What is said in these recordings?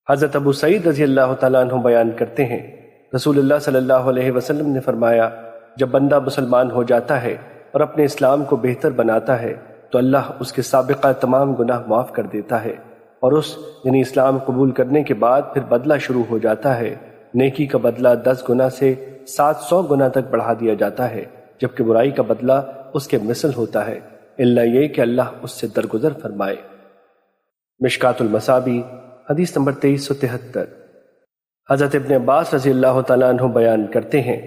حضرت ابو سعید رضی اللہ تعالیٰ عنہ بیان کرتے ہیں، رسول اللہ صلی اللہ علیہ وسلم نے فرمایا، جب بندہ مسلمان ہو جاتا ہے اور اپنے اسلام کو بہتر بناتا ہے تو اللہ اس کے سابقہ تمام گناہ معاف کر دیتا ہے، اور یعنی اسلام قبول کرنے کے بعد پھر بدلہ شروع ہو جاتا ہے۔ نیکی کا بدلہ 10 گنا سے 700 گنا تک بڑھا دیا جاتا ہے، جبکہ برائی کا بدلہ اس کے مثل ہوتا ہے، الا یہ کہ اللہ اس سے درگزر فرمائے۔ مشکات المصابیح حدیث نمبر 2373۔ حضرت ابن عباس رضی اللہ تعالیٰ عنہ بیان کرتے ہیں،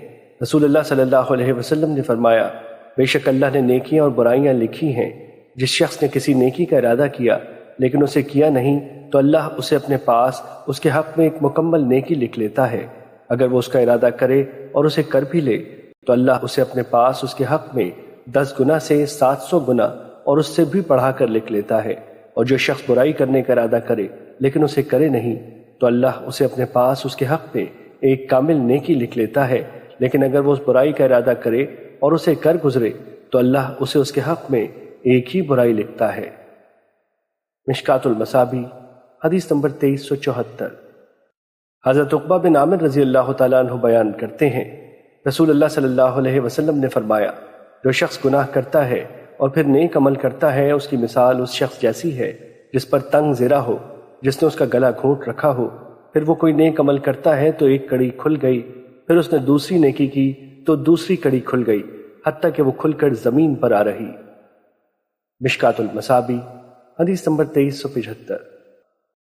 رسول اللہ صلی اللہ علیہ وسلم نے فرمایا، بے شک اللہ نے نیکیاں اور برائیاں لکھی ہیں، جس شخص نے کسی نیکی کا ارادہ کیا لیکن اسے کیا نہیں تو اللہ اسے اپنے پاس اس کے حق میں ایک مکمل نیکی لکھ لیتا ہے۔ اگر وہ اس کا ارادہ کرے اور اسے کر بھی لے تو اللہ اسے اپنے پاس اس کے حق میں 10 گنا سے 700 گنا اور اس سے بھی بڑھا کر لکھ لیتا ہے۔ اور جو شخص برائی کرنے کا ارادہ کرے لیکن اسے کرے نہیں تو اللہ اسے اپنے پاس اس کے حق میں ایک کامل نیکی لکھ لیتا ہے، لیکن اگر وہ اس برائی کا ارادہ کرے اور اسے کر گزرے تو اللہ اسے اس کے حق میں ایک ہی برائی لکھتا ہے۔ مشکات المصابیح حدیث نمبر 2374۔ حضرت عقبہ بن عامر رضی اللہ تعالیٰ عنہ بیان کرتے ہیں، رسول اللہ صلی اللہ علیہ وسلم نے فرمایا، جو شخص گناہ کرتا ہے اور پھر نیک عمل کرتا ہے، اس کی مثال اس شخص جیسی ہے جس پر تنگ زرہ ہو، جس نے اس کا گلا گھونٹ رکھا ہو، پھر وہ کوئی نیک عمل کرتا ہے تو ایک کڑی کھل گئی، پھر اس نے دوسری نیکی کی تو دوسری کڑی کھل گئی، حتیٰ کہ وہ کھل کر زمین پر آ رہی۔ مشکات المصابیح حدیث نمبر 2375۔